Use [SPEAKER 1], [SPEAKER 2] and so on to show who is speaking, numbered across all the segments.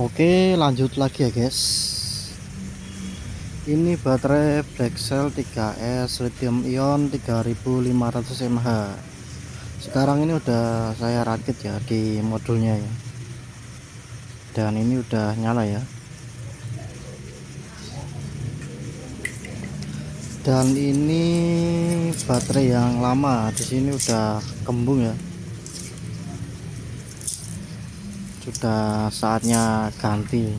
[SPEAKER 1] Oke, lanjut lagi ya guys. Ini baterai Black Shell 3S lithium ion 3500 mAh. Sekarang ini udah saya rakit ya di modulnya ya. Dan ini udah nyala ya. Dan ini baterai yang lama di sini udah kembung ya. Sudah saatnya ganti.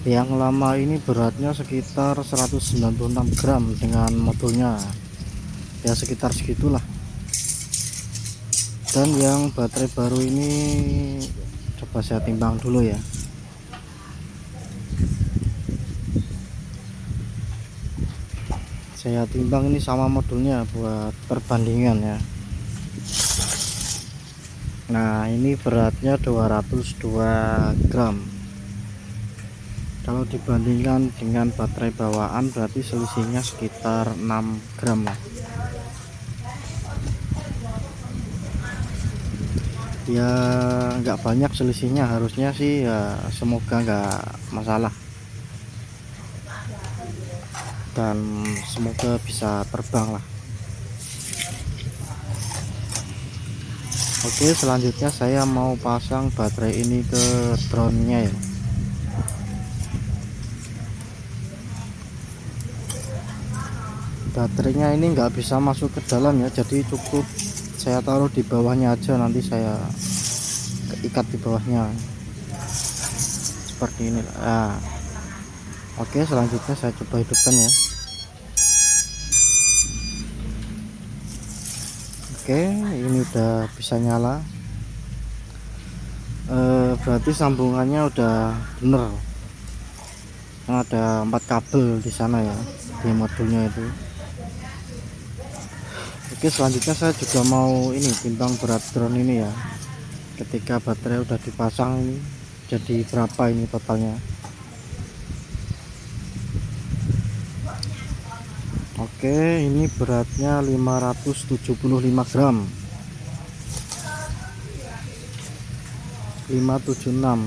[SPEAKER 1] Yang lama ini beratnya sekitar 196 gram dengan modulnya ya, sekitar segitulah. Dan yang baterai baru ini coba saya timbang dulu ya. Saya timbang ini sama modulnya buat perbandingan ya. Nah, ini beratnya 202 gram. Kalau dibandingkan dengan baterai bawaan berarti selisihnya sekitar 6 gram lah. Ya nggak banyak selisihnya, harusnya sih ya, semoga nggak masalah dan semoga bisa terbang lah. Oke, selanjutnya saya mau pasang baterai ini ke drone-nya ya. Baterainya ini nggak bisa masuk ke dalam ya, jadi cukup saya taruh di bawahnya aja, nanti saya ikat di bawahnya seperti ini. Nah, oke, selanjutnya saya coba hidupkan ya. Oke, ini udah bisa nyala. Berarti sambungannya udah bener. Ada 4 kabel di sana ya, di modulnya itu. Oke, selanjutnya saya juga mau ini timbang berat drone ini ya. Ketika baterai udah dipasang ini jadi berapa ini totalnya. Oke, ini beratnya 575 gram. 576.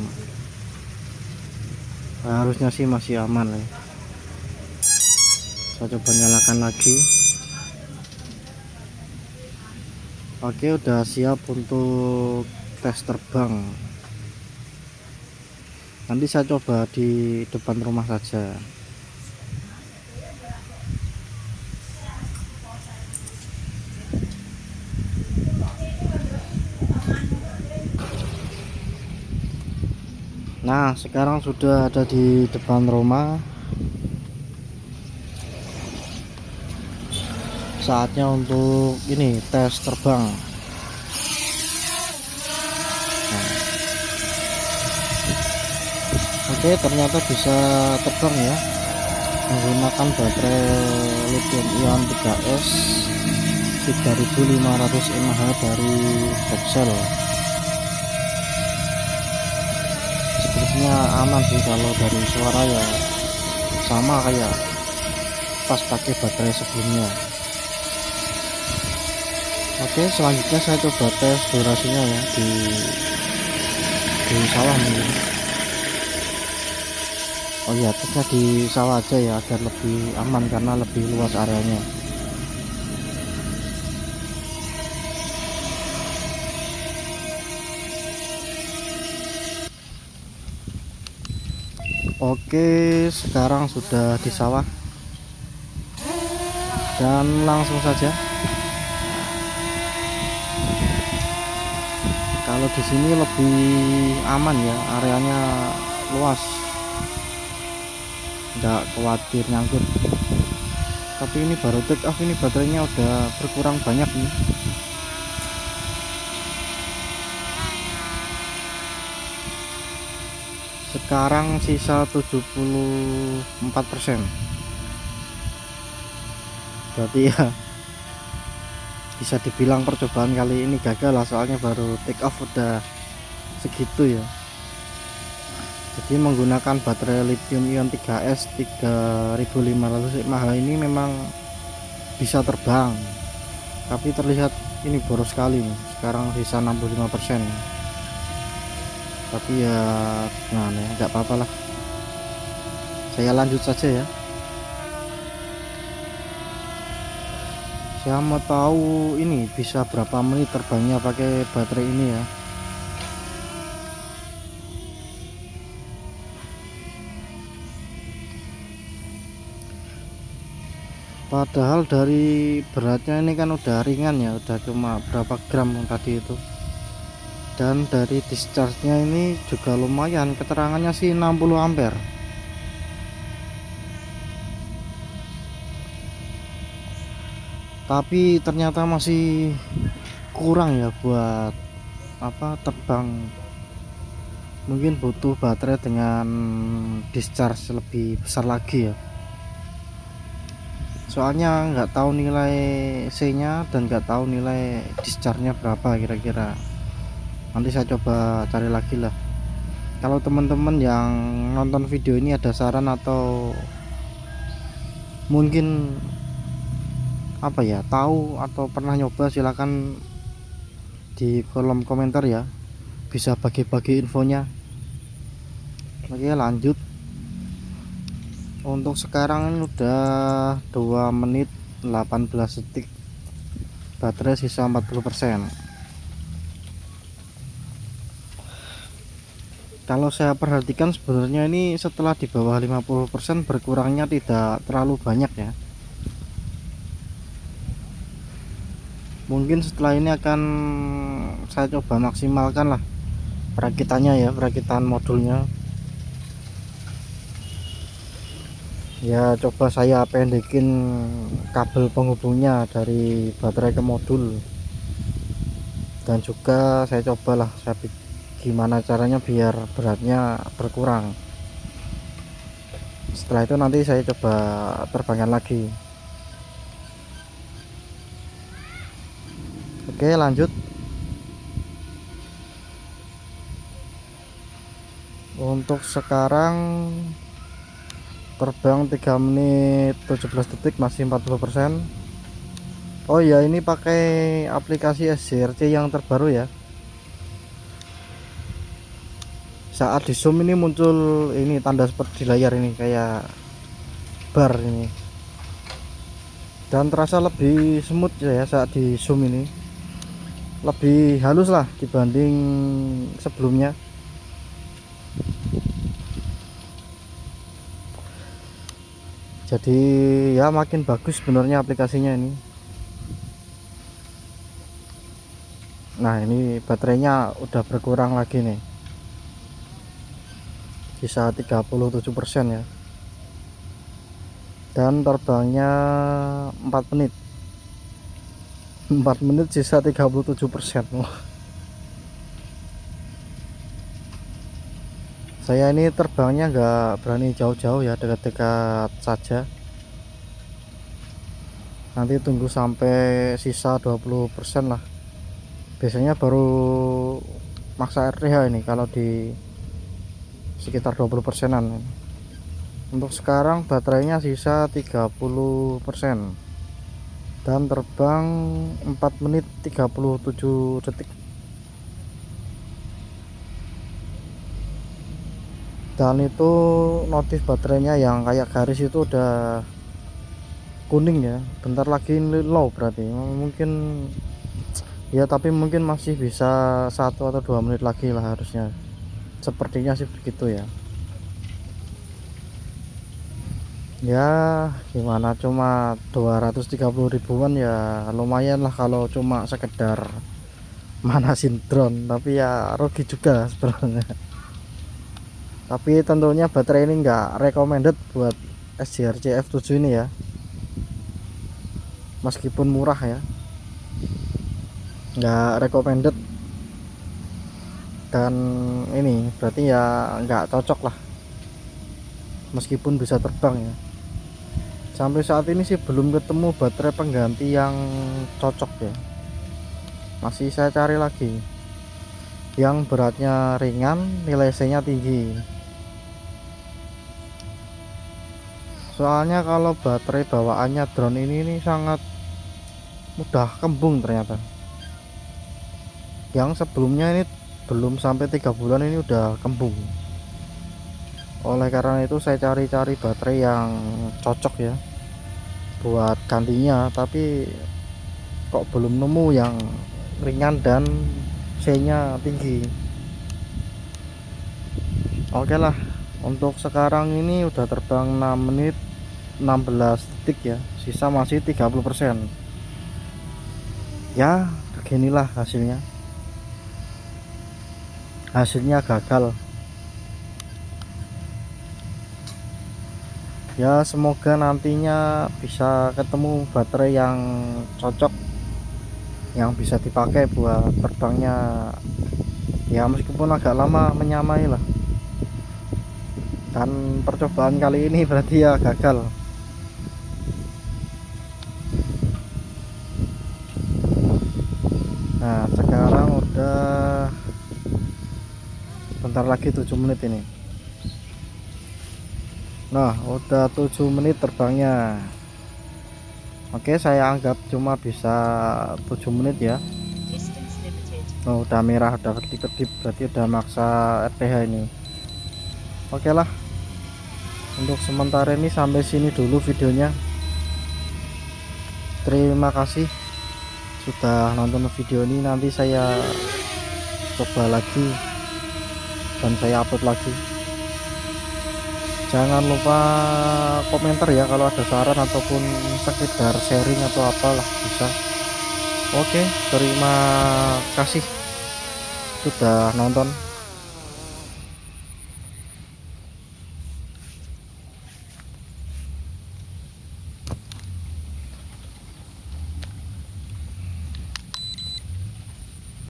[SPEAKER 1] Nah, harusnya sih masih aman ya. Saya coba nyalakan lagi. Oke, udah siap untuk tes terbang. Nanti saya coba di depan rumah saja. Nah, sekarang sudah ada di depan rumah. Saatnya untuk ini tes terbang. Nah, oke, ternyata bisa terbang ya, menggunakan baterai lithium ion 3S 3500 mAh dari Black Shell. Sepertinya aman sih, kalau dari suara ya sama kayak pas pakai baterai sebelumnya. Oke, selanjutnya saya coba tes durasinya ya di sawah mungkin. Oh iya, tesnya di sawah aja ya, agar lebih aman karena lebih luas areanya. Oke, sekarang sudah di sawah dan langsung saja. Kalau di sini lebih aman ya, areanya luas, nggak khawatir nyangkut. Tapi ini baru take off, ini baterainya udah berkurang banyak nih. Sekarang sisa 74%. Berarti ya bisa dibilang percobaan kali ini gagal lah, soalnya baru take off udah segitu ya. Jadi menggunakan baterai lithium ion 3S 3500 mAh ini memang bisa terbang, tapi terlihat ini boros sekali nih. Sekarang sisa 65%. tapi ya nah ya nggak apa-apa lah, saya lanjut saja ya. Saya mau tahu ini bisa berapa menit terbangnya pakai baterai ini ya. Padahal dari beratnya ini kan udah ringan ya, udah cuma berapa gram tadi itu. Dan dari discharge-nya ini juga lumayan, keterangannya sih 60 ampere. Tapi ternyata masih kurang ya buat terbang. Mungkin butuh baterai dengan discharge lebih besar lagi ya. Soalnya nggak tahu nilai C nya dan nggak tahu nilai discharge nya berapa kira-kira. Nanti saya coba cari lagi lah. Kalau teman-teman yang nonton video ini ada saran atau mungkin tahu atau pernah nyoba, silahkan di kolom komentar ya, bisa bagi-bagi infonya. Oke, lanjut. Untuk sekarang ini udah 2 menit 18 detik, baterai sisa 40%. Kalau saya perhatikan sebenarnya ini setelah di bawah 50% berkurangnya tidak terlalu banyak ya. Mungkin setelah ini akan saya coba maksimalkan lah perakitannya ya, perakitan modulnya ya. Coba saya pendekin kabel penghubungnya dari baterai ke modul, dan juga saya cobalah gimana caranya biar beratnya berkurang. Setelah itu nanti saya coba terbangkan lagi. Oke, lanjut. Untuk sekarang terbang 3 menit 17 detik, masih 40%. Oh ya, ini pakai aplikasi SJRC yang terbaru ya. Saat di zoom ini muncul ini tanda seperti di layar ini, kayak bar ini, dan terasa lebih smooth ya saat di zoom ini. Lebih halus lah dibanding sebelumnya. Jadi ya makin bagus sebenarnya aplikasinya ini. Nah, ini baterainya udah berkurang lagi nih, bisa 37% ya, dan terbangnya 4 menit 4 menit sisa 37%. Saya ini terbangnya nggak berani jauh-jauh ya, dekat-dekat saja. Nanti tunggu sampai sisa 20% lah, biasanya baru maksa RTH ini kalau di sekitar 20%an. Untuk sekarang baterainya sisa 30% dan terbang 4 menit 37 detik. Dan itu notif baterainya yang kayak garis itu udah kuning ya, bentar lagi low berarti. Mungkin ya, tapi mungkin masih bisa 1 atau 2 menit lagi lah harusnya, sepertinya sih begitu ya. Ya gimana, cuma 230 ribuan ya lumayan lah kalau cuma sekedar manasin drone, tapi ya rugi juga sebenarnya. Tapi tentunya baterai ini enggak recommended buat SJRC F7 ini ya, meskipun murah ya, enggak recommended. Dan ini berarti ya enggak cocok lah, meskipun bisa terbang ya. Sampai saat ini sih belum ketemu baterai pengganti yang cocok ya, masih saya cari lagi yang beratnya ringan, nilai C nya tinggi. Soalnya kalau baterai bawaannya drone ini sangat mudah kembung ternyata. Yang sebelumnya ini belum sampai 3 bulan ini udah kembung. Oleh karena itu saya cari-cari baterai yang cocok ya buat gantinya, tapi kok belum nemu yang ringan dan C nya tinggi. Oke lah, untuk sekarang ini udah terbang 6 menit 16 detik ya, sisa masih 30%. Ya beginilah hasilnya gagal ya. Semoga nantinya bisa ketemu baterai yang cocok yang bisa dipakai buat terbangnya ya, meskipun agak lama menyamai lah. Dan percobaan kali ini berarti ya gagal. Nah sekarang udah bentar lagi 7 menit ini. Nah udah 7 menit terbangnya. Oke, saya anggap cuma bisa 7 menit ya. Oh, udah merah, udah kedip-kedip, berarti udah maksa RPH ini. Oke lah, untuk sementara ini sampai sini dulu videonya. Terima kasih sudah nonton video ini. Nanti saya coba lagi dan saya upload lagi. Jangan lupa komentar ya kalau ada saran ataupun sekedar sharing atau apalah bisa. Oke, terima kasih sudah nonton.